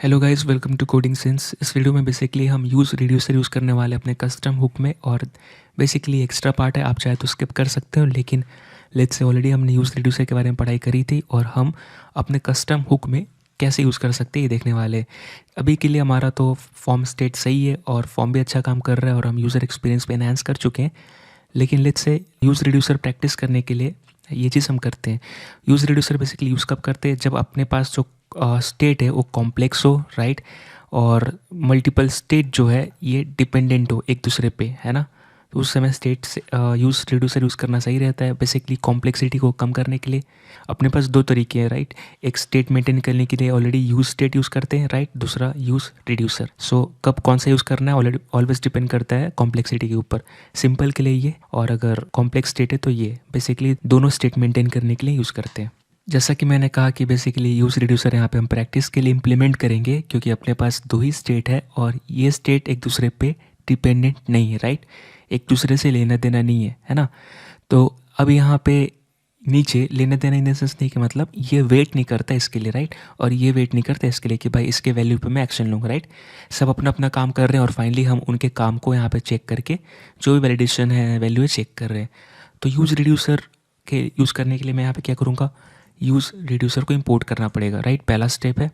Hello guys, welcome to coding sense. इस video में basically हम यूज़ रिड्यूसर यूज़ करने वाले अपने कस्टम हुक में। और बेसिकली एक्स्ट्रा पार्ट है, आप चाहे तो स्किप कर सकते हो, लेकिन लेट्स से ऑलरेडी हमने यूज़ रिड्यूसर के बारे में पढ़ाई करी थी और हम अपने कस्टम हुक में कैसे यूज़ कर सकते हैं ये देखने वाले हैं। अभी के लिए हमारा तो फॉर्म स्टेट सही है और फॉर्म भी अच्छा काम कर रहा है और हम यूज़र एक्सपीरियंस पे एनहांस कर चुके हैं। लेकिन let's say use reducer practice करने के लिए ये चीज़ हम करते हैं। यूज़ रिड्यूसर बेसिकली यूज़ कब करते हैं, जब अपने पास जो स्टेट है वो कॉम्प्लेक्स हो, राइट, और मल्टीपल स्टेट जो है ये डिपेंडेंट हो एक दूसरे पे, है ना। तो उस समय स्टेट से यूज़ रिड्यूसर यूज़ करना सही रहता है बेसिकली कॉम्प्लेक्सिटी को कम करने के लिए। अपने पास दो तरीके हैं, राइट। एक स्टेट मेंटेन करने के लिए ऑलरेडी यूज़ स्टेट यूज़ करते हैं, राइट। दूसरा यूज़ रिड्यूसर। सो कब कौन सा यूज़ करना है ऑलरेडी ऑलवेज डिपेंड करता है कॉम्प्लेक्सिटी के ऊपर। सिंपल के लिए ये, और अगर कॉम्प्लेक्स स्टेट है तो ये बेसिकली दोनों स्टेट मेंटेन करने के लिए यूज़ करते हैं। जैसा कि मैंने कहा कि बेसिकली यूज़ रिड्यूसर यहाँ पे हम प्रैक्टिस के लिए इम्प्लीमेंट करेंगे, क्योंकि अपने पास दो ही स्टेट है और ये स्टेट एक दूसरे पे डिपेंडेंट नहीं है, राइट। एक दूसरे से लेना देना नहीं है ना। तो अब यहाँ पे नीचे लेना देना इन द सेंस नहीं कि मतलब ये वेट नहीं करता इसके लिए, राइट, और ये वेट नहीं करता इसके लिए कि भाई इसके वैल्यू पे मैं एक्शन लूँगा, राइट। सब अपना अपना काम कर रहे हैं और फाइनली हम उनके काम को यहाँ पे चेक करके जो भी वैलिडेशन है वैल्यू है चेक कर रहे हैं। तो यूज़ रिड्यूसर के यूज़ करने के लिए मैं यहाँ पे क्या करूँगा, यूज़ रिड्यूसर को इंपोर्ट करना पड़ेगा, राइट, पहला स्टेप है।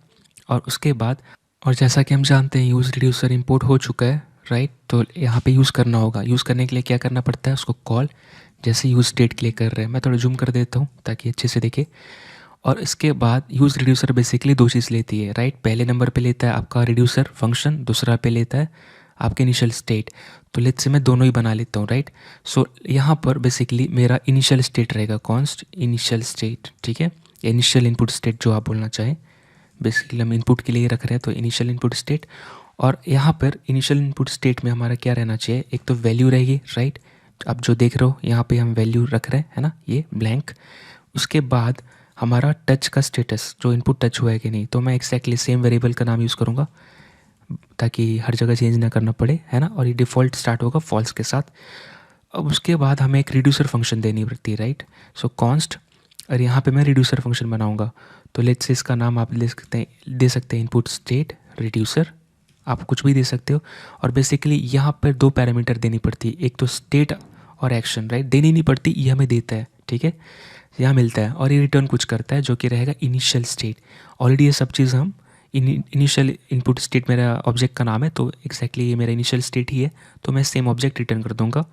और उसके बाद, और जैसा कि हम जानते हैं यूज़ रिड्यूसर इंपोर्ट हो चुका है, राइट, तो यहाँ पे यूज़ करना होगा। यूज़ करने के लिए क्या करना पड़ता है, उसको कॉल जैसे यूज़ स्टेट के लिए कर रहे हैं। मैं थोड़ा जूम कर देता हूँ ताकि अच्छे से दिखे। और इसके बाद यूज़ रिड्यूसर बेसिकली दो चीज़ लेती है, राइट। पहले नंबर पे लेता है आपका रिड्यूसर फंक्शन, दूसरा पे लेता है आपके इनिशियल स्टेट। तो लेट्स से मैं दोनों ही बना लेता हूँ, राइट। सो यहाँ पर बेसिकली मेरा इनिशियल स्टेट रहेगा कॉन्स्ट इनिशियल स्टेट, ठीक है, इनिशियल इनपुट स्टेट जो आप बोलना चाहें। बेसिकली हम इनपुट के लिए रख रहे हैं तो इनिशियल इनपुट स्टेट। और यहाँ पर इनिशियल इनपुट स्टेट में हमारा क्या रहना चाहिए, एक तो वैल्यू रहेगी, राइट। आप जो देख रहे हो यहाँ पे हम वैल्यू रख रहे हैं, है ना, ये ब्लैंक। उसके बाद हमारा टच का स्टेटस, जो इनपुट टच हुआ है कि नहीं, तो मैं एक्जैक्टली सेम वेरिएबल का नाम यूज़ करूँगा ताकि हर जगह चेंज ना करना पड़े, है ना। और ये डिफ़ॉल्ट स्टार्ट होगा फॉल्स के साथ। अब उसके बाद हमें एक रिड्यूसर फंक्शन देनी पड़ती है, राइट। सो कॉन्स्ट, और यहाँ पे मैं रिड्यूसर फंक्शन बनाऊँगा। तो लेट्स से इसका नाम आप दे सकते हैं इनपुट स्टेट रिड्यूसर, आप कुछ भी दे सकते हो। और बेसिकली यहाँ पर दो पैरामीटर देनी पड़ती है, एक तो स्टेट और एक्शन, राइट। देनी नहीं पड़ती, ये हमें देता है, ठीक है, यहाँ मिलता है। और ये रिटर्न कुछ करता है जो कि रहेगा इनिशियल स्टेट। ऑलरेडी ये सब चीज़ हम इनिशियल इनपुट स्टेट मेरा ऑब्जेक्ट का नाम है, तो एक्जैक्टली ये मेरा इनिशियल स्टेट ही है, तो मैं सेम ऑब्जेक्ट रिटर्न कर दूंगा।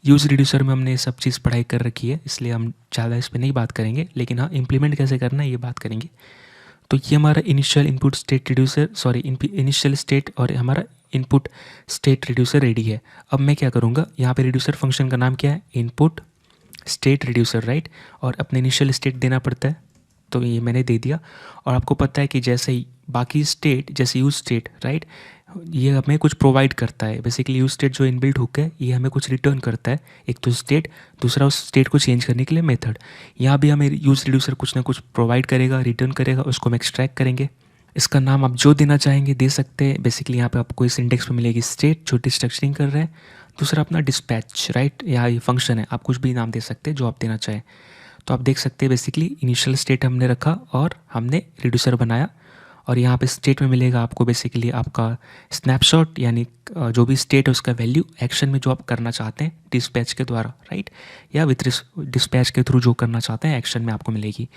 यूज़ रिड्यूसर में हमने ये सब चीज़ पढ़ाई कर रखी है, इसलिए हम ज़्यादा इस पर नहीं बात करेंगे, लेकिन हाँ इम्प्लीमेंट कैसे करना है ये बात करेंगे। तो ये हमारा initial input state reducer, sorry initial state, और हमारा इनपुट स्टेट रिड्यूसर रेडी है। अब मैं क्या करूँगा, यहाँ पे रिड्यूसर फंक्शन का नाम क्या है, इनपुट स्टेट रिड्यूसर, राइट। और अपने इनिशियल स्टेट देना पड़ता है, तो ये मैंने दे दिया। और आपको पता है कि जैसे ही बाकी स्टेट, जैसे यूज स्टेट, राइट, ये हमें कुछ प्रोवाइड करता है। बेसिकली यूज स्टेट जो इनबिल्ट हुक है ये हमें कुछ रिटर्न करता है, एक तो स्टेट, दूसरा उस स्टेट को चेंज करने के लिए मेथड। यहाँ भी हमें यूज रिड्यूसर कुछ ना कुछ प्रोवाइड करेगा, रिटर्न करेगा, उसको हम एक्सट्रैक्ट करेंगे। इसका नाम आप जो देना चाहेंगे दे सकते हैं। बेसिकली यहाँ पे आपको इस इंडेक्स पे मिलेगी स्टेट जो डिस्ट्रक्चरिंग कर रहे हैं, दूसरा अपना डिस्पैच, राइट। यहाँ ये फंक्शन है, आप कुछ भी नाम दे सकते हैं जो आप देना चाहें। तो आप देख सकते हैं बेसिकली इनिशियल स्टेट हमने रखा और हमने रिड्यूसर बनाया। और यहाँ पे स्टेट में मिलेगा आपको बेसिकली आपका स्नैपशॉट, यानी जो भी स्टेट है उसका वैल्यू एक्शन में जो आप करना चाहते हैं डिस्पैच के द्वारा, राइट, या विथ डिस्पैच के थ्रू जो करना चाहते हैं एक्शन में आपको मिलेगी।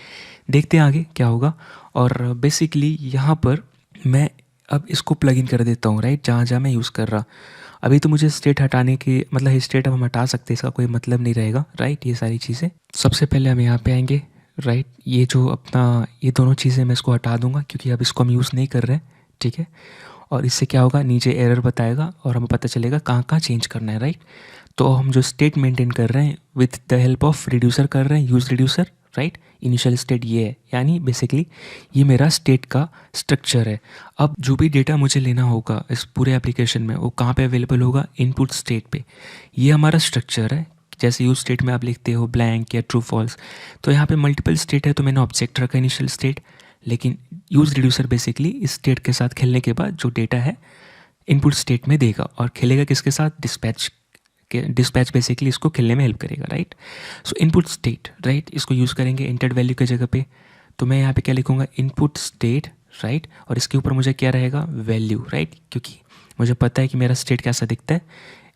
देखते हैं आगे क्या होगा। और बेसिकली यहाँ पर मैं अब इसको प्लग इन कर देता हूँ, राइट, जहाँ जहाँ मैं यूज़ कर रहा। अभी तो मुझे स्टेट हटाने की मतलब स्टेट अब हम हटा सकते हैं, इसका कोई मतलब नहीं रहेगा, राइट। ये सारी चीज़ें सबसे पहले हम यहाँ पे आएंगे, राइट। ये जो अपना ये दोनों चीज़ें मैं इसको हटा दूंगा क्योंकि अब इसको हम यूज़ नहीं कर रहे हैं, ठीक है। और इससे क्या होगा, नीचे एरर बताएगा और हमें पता चलेगा कहाँ कहाँ चेंज करना है, राइट। तो हम जो स्टेट मेंटेन कर रहे हैं with the help of reducer कर रहे हैं, use reducer, right. Initial state ये है, यानी बेसिकली ये मेरा स्टेट का स्ट्रक्चर है। अब जो भी डेटा मुझे लेना होगा इस पूरे एप्लीकेशन में वो कहाँ पे अवेलेबल होगा, इनपुट स्टेट पे। ये हमारा स्ट्रक्चर है। जैसे यूज स्टेट में आप लिखते हो ब्लैंक या ट्रू फॉल्स, तो यहाँ पे मल्टीपल स्टेट है तो मैंने ऑब्जेक्ट रखा इनिशियल स्टेट। लेकिन यूज रिड्यूसर बेसिकली इस स्टेट के साथ खेलने के बाद जो डेटा है इनपुट स्टेट में देगा और खेलेगा किसके साथ, डिस्पैच के। डिस्पैच बेसिकली इसको खेलने में हेल्प करेगा, राइट। सो इनपुट स्टेट, राइट, इसको यूज़ करेंगे इंटर्ड वैल्यू की जगह पे। तो मैं यहाँ पे क्या लिखूँगा, इनपुट स्टेट, राइट, और इसके ऊपर मुझे क्या रहेगा, वैल्यू, राइट, क्योंकि मुझे पता है कि मेरा स्टेट कैसा दिखता है,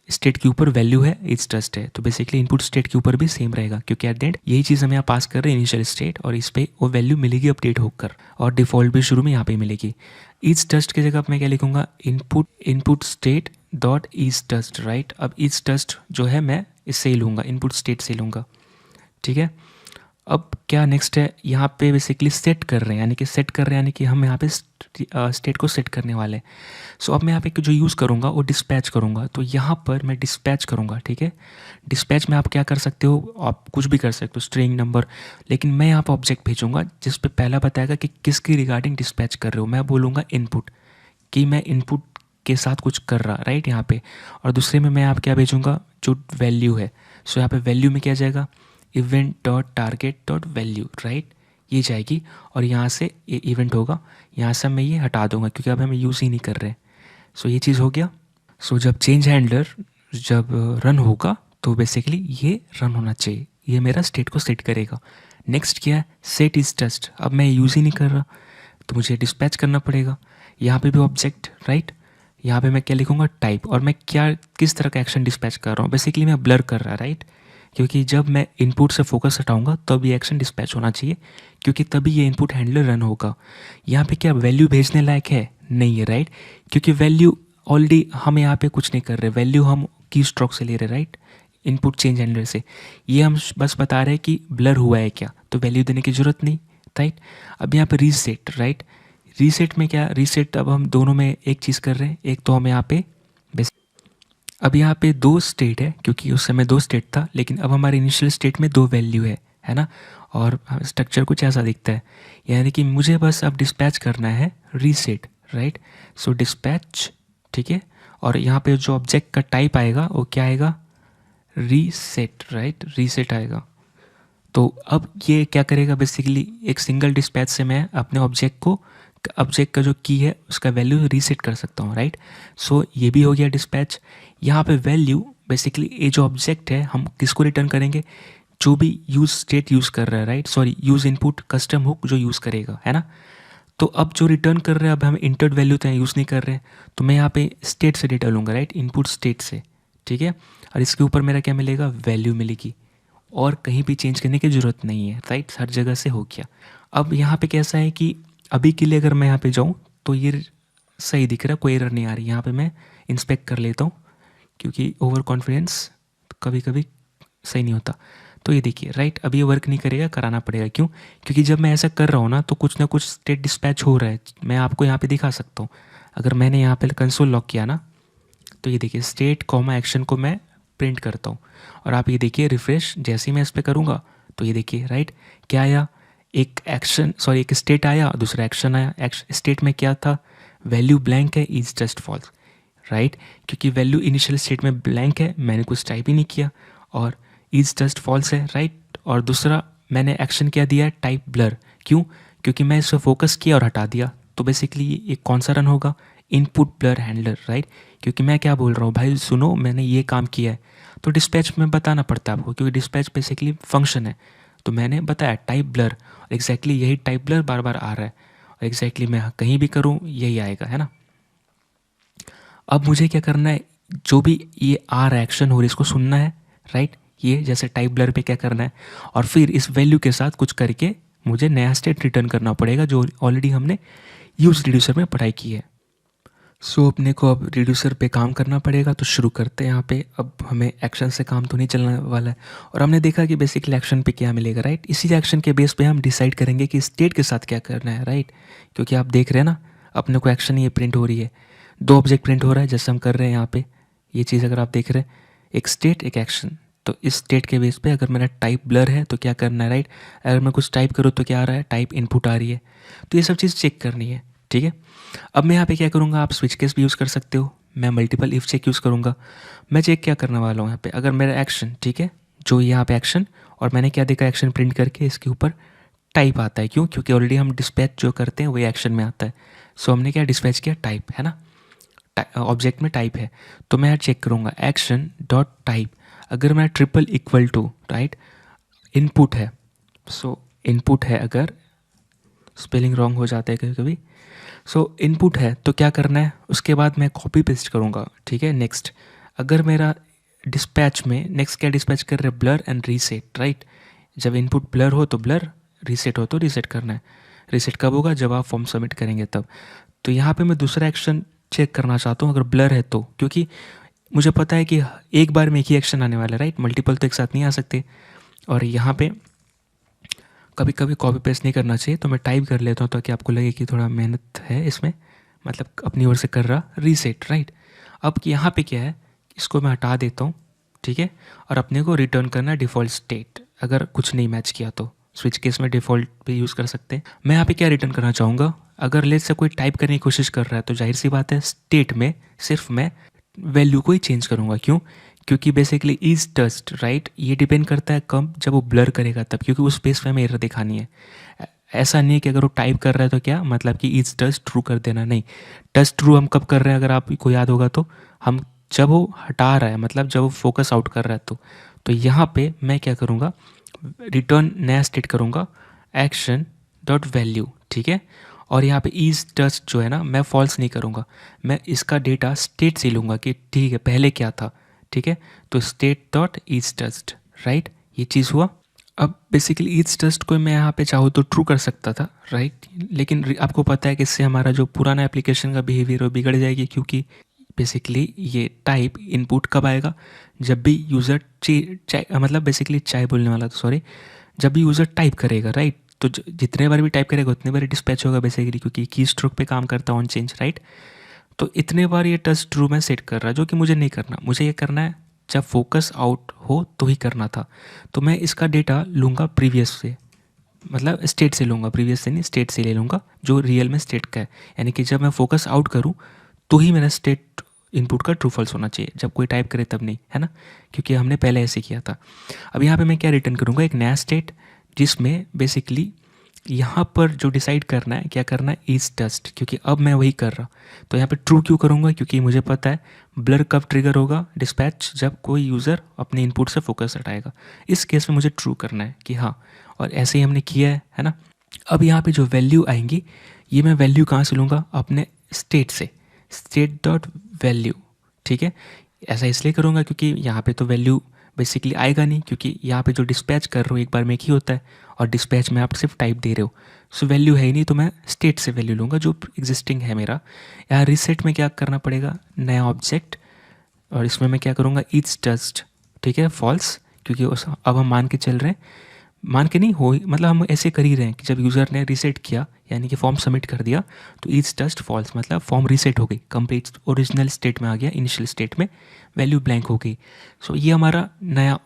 स्टेट के ऊपर वैल्यू है, इज ट्रस्ट है, तो बेसिकली इनपुट स्टेट के ऊपर भी सेम रहेगा, क्योंकि एट द एंड यही चीज़ हम यहाँ पास कर रहे हैं इनिशियल स्टेट, और इस पर वो वैल्यू मिलेगी अपडेट होकर, और डिफ़ॉल्ट भी शुरू में यहाँ पे मिलेगी। इज ट्रस्ट की जगह मैं क्या लिखूंगा, input state dot is trust, right. अब इज ट्रस्ट जो है मैं इससे ही लूँगा, इनपुट स्टेट से लूँगा, ठीक है। अब क्या नेक्स्ट है, यहाँ पे बेसिकली सेट कर रहे हैं, यानी कि सेट कर रहे हैं, यानी कि हम यहाँ पे स्टेट को सेट करने वाले हैं। सो अब मैं यहाँ पे जो यूज़ करूँगा वो डिस्पैच करूँगा, तो यहाँ पर मैं डिस्पैच करूँगा, ठीक है। डिस्पैच में आप क्या कर सकते हो, आप कुछ भी कर सकते हो, स्ट्रिंग नंबर, लेकिन मैं यहाँ पर ऑब्जेक्ट भेजूँगा जिस पे पहला बताएगा कि किसकी रिगार्डिंग डिस्पैच कर रहे हो। मैं बोलूँगा इनपुट, कि मैं इनपुट के साथ कुछ कर रहा, राइट, यहाँ पे। और दूसरे में मैं आप क्या भेजूँगा, जो वैल्यू है। सो यहाँ पे वैल्यू में क्या जाएगा, event dot target dot value, right, ये जाएगी, और यहाँ से ये इवेंट होगा, यहाँ से मैं ये हटा दूंगा क्योंकि अब हम यूज़ ही नहीं कर रहे। सो ये चीज़ हो गया। सो जब चेंज हैंडलर जब रन होगा तो बेसिकली ये रन होना चाहिए, ये मेरा स्टेट को सेट करेगा। नेक्स्ट क्या है, सेट इज टेस्ट। अब मैं यूज़ ही नहीं कर रहा तो मुझे डिस्पैच करना पड़ेगा। यहाँ पे भी ऑब्जेक्ट, राइट, यहाँ पे मैं क्या लिखूँगा, टाइप, और मैं क्या किस तरह का एक्शन डिस्पैच कर रहा हूँ, बेसिकली मैं ब्लर कर रहा, राइट, क्योंकि जब मैं इनपुट से फोकस हटाऊंगा तब ये एक्शन डिस्पैच होना चाहिए, क्योंकि तभी ये इनपुट हैंडलर रन होगा। यहाँ पे क्या वैल्यू भेजने लायक है, नहीं है, राइट, क्योंकि वैल्यू ऑलरेडी हम यहाँ पे कुछ नहीं कर रहे, वैल्यू हम की स्ट्रोक से ले रहे, राइट, इनपुट चेंज हैंडलर से। ये हम बस बता रहे हैं कि ब्लर हुआ है क्या, तो वैल्यू देने की ज़रूरत नहीं, राइट। अब यहाँ पे रीसेट, राइट, रीसेट में क्या, रीसेट अब हम दोनों में एक चीज़ कर रहे हैं, एक तो हम यहाँ पे अब यहाँ पे दो स्टेट है, क्योंकि उस समय दो स्टेट था, लेकिन अब हमारे इनिशियल स्टेट में दो वैल्यू है ना, और स्ट्रक्चर कुछ ऐसा दिखता है, यानी कि मुझे बस अब डिस्पैच करना है रीसेट, राइट। सो डिस्पैच, ठीक है, और यहाँ पे जो ऑब्जेक्ट का टाइप आएगा वो क्या आएगा, रीसेट, राइट, रीसेट आएगा। तो अब ये क्या करेगा, बेसिकली एक सिंगल डिस्पैच से मैं अपने ऑब्जेक्ट का जो की है उसका वैल्यू रीसेट कर सकता हूँ, राइट। सो ये भी हो गया डिस्पैच। यहाँ पे वैल्यू बेसिकली ये जो ऑब्जेक्ट है हम किसको रिटर्न करेंगे, जो भी यूज़ स्टेट यूज़ कर रहा है, right, sorry, use input custom hook जो यूज़ करेगा, है ना। तो अब जो रिटर्न कर रहे हैं, अब हम इंटर्ड वैल्यू तो यूज़ नहीं कर रहे हैं, तो मैं यहाँ पे स्टेट से डेटा लूँगा, राइट, इनपुट स्टेट से, ठीक है। और इसके ऊपर मेरा क्या मिलेगा, वैल्यू मिलेगी, और कहीं भी चेंज करने की ज़रूरत नहीं है, राइट, हर जगह से हो गया। अब यहाँ पे कैसा है कि अभी के लिए अगर मैं यहाँ पे जाऊँ तो ये सही दिख रहा है, कोई एरर नहीं आ रही। यहाँ पे मैं इंस्पेक्ट कर लेता हूँ, क्योंकि ओवर कॉन्फिडेंस कभी कभी सही नहीं होता। तो ये देखिए, राइट, अभी ये वर्क नहीं करेगा, कराना पड़ेगा, क्यों, क्योंकि जब मैं ऐसा कर रहा हूँ ना तो कुछ ना कुछ स्टेट डिस्पैच हो रहा है। मैं आपको यहाँ पे दिखा सकता हूँ, अगर मैंने यहाँ पे कंसोल लॉक किया ना, तो ये देखिए स्टेट कॉमा एक्शन को मैं प्रिंट करता हूँ, और आप ये देखिए रिफ्रेश जैसे ही मैं इस पर करूँगा तो ये देखिए, राइट, क्या आया, एक एक्शन, सॉरी, एक स्टेट आया, दूसरा एक्शन आया। स्टेट में क्या था, वैल्यू ब्लैंक है, इज जस्ट फॉल्स, राइट, क्योंकि वैल्यू इनिशियल स्टेट में ब्लैंक है, मैंने कुछ टाइप ही नहीं किया, और इज जस्ट फॉल्स है, राइट। और दूसरा मैंने एक्शन क्या दिया है, टाइप ब्लर, क्यों, क्योंकि मैं इस पर फोकस किया और हटा दिया, तो बेसिकली ये कौन सा रन होगा, इनपुट ब्लर हैंडलर, राइट, क्योंकि मैं क्या बोल रहा हूँ, भाई सुनो, मैंने ये काम किया है, तो डिस्पैच में बताना पड़ता है आपको, क्योंकि डिस्पैच बेसिकली फंक्शन है। तो मैंने बताया टाइप ब्लर, और एग्जैक्टली यही टाइप ब्लर बार बार आ रहा है, और एग्जैक्टली मैं कहीं भी करूँ यही आएगा, है ना। अब मुझे क्या करना है, जो भी ये आ रहा है एक्शन हो रही है इसको सुनना है, राइट, ये जैसे टाइप ब्लर पे क्या करना है, और फिर इस वैल्यू के साथ कुछ करके मुझे नया स्टेट रिटर्न करना पड़ेगा, जो ऑलरेडी हमने यूज़ रिड्यूसर में पढ़ाई की है। सो अपने को अब रिड्यूसर पे काम करना पड़ेगा, तो शुरू करते हैं। यहाँ पे अब हमें एक्शन से काम तो नहीं चलने वाला है, और हमने देखा कि बेसिकली एक्शन पे क्या मिलेगा, राइट। इसी एक्शन के बेस पे हम डिसाइड करेंगे कि स्टेट के साथ क्या करना है, राइट, क्योंकि आप देख रहे हैं ना अपने को एक्शन ये प्रिंट हो रही है, दो ऑब्जेक्ट प्रिंट हो रहा है जैसे हम कर रहे हैं यहाँ पे, ये चीज़ अगर आप देख रहे हैं, एक स्टेट एक एक्शन, तो इस स्टेट के बेस पे अगर मेरा टाइप ब्लर है तो क्या करना है, राइट, अगर मैं कुछ टाइप करूँ तो क्या आ रहा है, टाइप इनपुट आ रही है, तो ये सब चीज़ चेक करनी है, ठीक है। अब मैं यहाँ पे क्या करूँगा, आप स्विच केस भी यूज़ कर सकते हो, मैं मल्टीपल इफ चेक यूज़ करूँगा। मैं चेक क्या करने वाला हूँ यहाँ पे, अगर मेरा एक्शन, ठीक है, जो यहाँ पे एक्शन, और मैंने क्या देखा, एक्शन प्रिंट करके इसके ऊपर टाइप आता है, क्यों, क्योंकि ऑलरेडी हम डिस्पैच जो करते हैं वही एक्शन में आता है। सो हमने क्या डिस्पैच किया, टाइप, है ना, ऑब्जेक्ट में टाइप है, तो मैं चेक करूँगा एक्शन डॉट टाइप, अगर मैं triple equal to, right, input है, सो इनपुट है अगर स्पेलिंग रॉन्ग हो जाता है कभी कभी। सो इनपुट है तो क्या करना है, उसके बाद मैं कॉपी पेस्ट करूँगा, ठीक है। नेक्स्ट अगर मेरा डिस्पैच में नेक्स्ट क्या डिस्पैच कर रहे हैं, ब्लर एंड रीसेट, राइट। जब इनपुट ब्लर हो तो ब्लर, रीसेट हो तो रीसेट करना है। रीसेट कब होगा, जब आप फॉर्म सबमिट करेंगे तब। तो यहाँ पे मैं दूसरा एक्शन चेक करना चाहता हूँ अगर ब्लर है तो, क्योंकि मुझे पता है कि एक बार में एक ही एक्शन आने वाला है, राइट। मल्टीपल तो एक साथ नहीं आ सकते। और यहाँ पे कभी कभी कॉपी पेस्ट नहीं करना चाहिए, तो मैं टाइप कर लेता हूँ ताकि आपको लगे कि थोड़ा मेहनत है इसमें, मतलब अपनी ओर से कर रहा, रीसेट, राइट। अब यहाँ पे क्या है, इसको मैं हटा देता हूँ, ठीक है। और अपने को रिटर्न करना है डिफ़ॉल्ट स्टेट, अगर कुछ नहीं मैच किया तो स्विच केस में डिफ़ॉल्ट भी यूज़ कर सकते हैं। मैं यहाँ पे क्या रिटर्न करना चाहूँगा, अगर लेट से कोई टाइप करने की कोशिश कर रहा है तो जाहिर सी बात है स्टेट में सिर्फ मैं वैल्यू को ही चेंज करूँगा। क्यों, क्योंकि बेसिकली इज टस्ट, राइट, ये डिपेंड करता है कब, जब वो ब्लर करेगा तब, क्योंकि उस स्पेस पे हमें एरर दिखानी है। ऐसा नहीं है कि अगर वो टाइप कर रहा है तो क्या मतलब कि इज टस्ट ट्रू कर देना, नहीं। टस्ट ट्रू हम कब कर रहे हैं, अगर आपको याद होगा तो हम जब वो हटा रहा है, मतलब जब वो फोकस आउट कर रहा है तो यहाँ पे मैं क्या करूँगा, रिटर्न नया स्टेट करूँगा, एक्शन डॉट वैल्यू, ठीक है। और यहाँ पे इज टस्ट जो है ना, मैं फॉल्स नहीं करूँगा, मैं इसका डेटा स्टेट से लूँगा कि ठीक है पहले क्या था, ठीक है। तो स्टेट डॉट इज टस्ट, राइट, ये चीज़ हुआ। अब बेसिकली इज टस्ट को मैं यहाँ पे चाहूँ तो ट्रू कर सकता था, राइट, लेकिन आपको पता है कि इससे हमारा जो पुराना एप्लीकेशन का बिहेवियर वो बिगड़ जाएगी, क्योंकि बेसिकली ये टाइप इनपुट कब आएगा, जब भी यूज़र मतलब बेसिकली चाय बोलने वाला तो सॉरी, जब भी यूज़र टाइप करेगा, राइट। तो जितने बार भी टाइप करेगा उतने बार डिस्पैच होगा बेसिकली, क्योंकि की स्ट्रोक पे काम करता है ऑन चेंज, राइट। तो इतने बार ये टच ट्रू में सेट कर रहा है, जो कि मुझे नहीं करना। मुझे ये करना है जब फोकस आउट हो तो ही करना था। तो मैं इसका डेटा लूँगा प्रीवियस से, मतलब स्टेट से लूँगा, प्रीवियस से नहीं स्टेट से ले लूँगा, जो रियल में स्टेट का है। यानी कि जब मैं फोकस आउट करूँ तो ही मेरा स्टेट इनपुट का ट्रू फॉल्स होना चाहिए, जब कोई टाइप करे तब नहीं, है ना, क्योंकि हमने पहले ऐसे किया था। अब यहाँ पे मैं क्या रिटर्न करूँगा, एक नया स्टेट, जिसमें बेसिकली यहाँ पर जो डिसाइड करना है क्या करना है, इज टस्ट, क्योंकि अब मैं वही कर रहा। तो यहाँ पे ट्रू क्यों करूँगा, क्योंकि मुझे पता है ब्लर कब ट्रिगर होगा, डिस्पैच, जब कोई यूज़र अपने इनपुट से फोकस हटाएगा। इस केस में मुझे ट्रू करना है कि हाँ, और ऐसे ही हमने किया है ना। अब यहाँ पे जो वैल्यू आएंगी, ये मैं वैल्यू कहाँ से लूँगा, अपने स्टेट से, स्टेट डॉट वैल्यू, ठीक है। ऐसा इसलिए करूँगा क्योंकि यहाँ पे तो वैल्यू बेसिकली आएगा नहीं, क्योंकि यहाँ पे जो डिस्पैच कर रहे हो एक बार में एक ही होता है, और डिस्पैच में आप सिर्फ टाइप दे रहे हो, सो वैल्यू है ही नहीं, तो मैं स्टेट से वैल्यू लूँगा जो एग्जिस्टिंग है मेरा। यहाँ रीसेट में क्या करना पड़ेगा, नया ऑब्जेक्ट, और इसमें मैं क्या करूँगा, इज टस्ट, ठीक है, फॉल्स, क्योंकि अब हम मान के चल रहे हैं, मान के नहीं हो, मतलब हम ऐसे कर ही रहे हैं कि जब यूज़र ने रीसेट किया, यानी कि फॉर्म सबमिट कर दिया, तो इज टस्ट फॉल्स, मतलब फॉर्म रीसेट हो गई, कंप्लीट ओरिजिनल स्टेट में आ गया, इनिशियल स्टेट में वैल्यू ब्लैंक हो गई। सो ये हमारा नया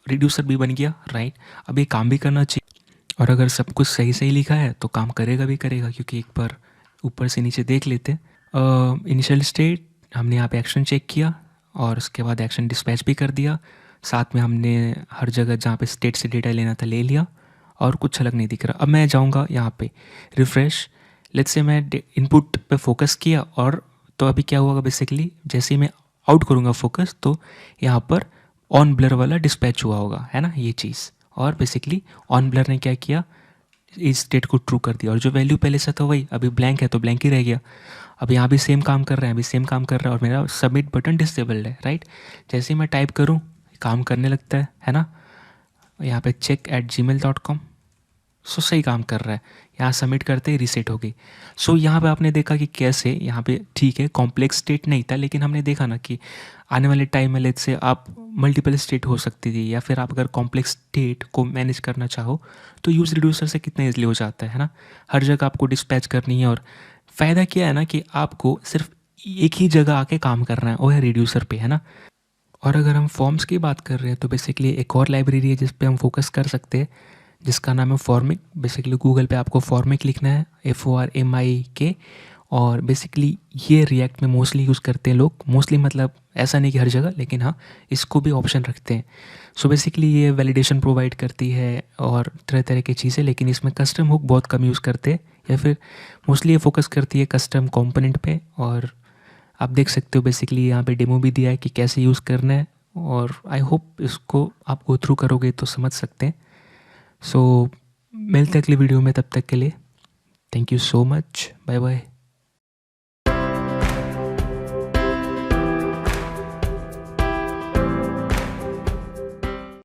रिड्यूसर भी बन गया, राइट। अब ये काम भी करना चाहिए, और अगर सब कुछ सही सही लिखा है तो काम करेगा भी करेगा, क्योंकि एक बार ऊपर से नीचे देख लेते हैं। इनिशियल स्टेट हमने यहाँ पे एक्शन चेक किया, और उसके बाद एक्शन डिस्पैच भी कर दिया, साथ में हमने हर जगह जहाँ पे स्टेट से डेटा लेना था ले लिया, और कुछ अलग नहीं दिख रहा। अब मैं जाऊँगा यहाँ पे रिफ़्रेश, लेट्स से मैं इनपुट पे फोकस किया, और तो अभी क्या हुआ बेसिकली, जैसे ही मैं आउट करूँगा फोकस तो यहाँ पर ऑन ब्लर वाला डिस्पैच हुआ होगा, है ना, ये चीज़। और बेसिकली ऑन ब्लर ने क्या किया, इस स्टेट को ट्रू कर दिया, और जो वैल्यू पहले से था वही अभी ब्लैंक है तो ब्लैंक ही रह गया। अब यहाँ भी सेम काम कर रहे हैं, अभी सेम काम कर रहा है, और मेरा सबमिट बटन डिसेबल्ड है, राइट। जैसे ही मैं टाइप करूँ काम करने लगता है ना। यहाँ पे check@gmail.com, सो सही काम कर रहा है, यहाँ सबमिट करते ही रीसेट हो गई। सो यहाँ पे आपने देखा कि कैसे यहाँ पे ठीक है कॉम्प्लेक्स स्टेट नहीं था, लेकिन हमने देखा ना कि आने वाले टाइम में लेट से आप मल्टीपल स्टेट हो सकती थी, या फिर आप अगर कॉम्प्लेक्स स्टेट को मैनेज करना चाहो तो यूज़ रिड्यूसर से कितना ईजिली हो जाता है ना। हर जगह आपको डिस्पैच करनी है, और फ़ायदा क्या है ना कि आपको सिर्फ एक ही जगह आके काम करना है, वो है रिड्यूसर पे, है ना। और अगर हम फॉर्म्स की बात कर रहे हैं तो बेसिकली एक और लाइब्रेरी है जिस पे हम फोकस कर सकते हैं, जिसका नाम है फॉर्मिक। बेसिकली गूगल पे आपको फॉर्मिक लिखना है, FORMIK, और बेसिकली ये रिएक्ट में मोस्टली यूज़ करते हैं लोग, मोस्टली मतलब ऐसा नहीं कि हर जगह, लेकिन हाँ इसको भी ऑप्शन रखते हैं। सो बेसिकली ये वैलिडेशन प्रोवाइड करती है और तरह तरह की चीज़ें, लेकिन इसमें कस्टम हुक बहुत कम यूज़ करते हैं, या फिर मोस्टली ये फोकस करती है कस्टम कंपोनेंट पे। और आप देख सकते हो बेसिकली यहाँ पे डेमो भी दिया है कि कैसे यूज़ करना है, और आई होप इसको आप गो थ्रू करोगे तो समझ सकते हैं। सो मिलते हैं अगली वीडियो में, तब तक के लिए thank you so much, bye bye.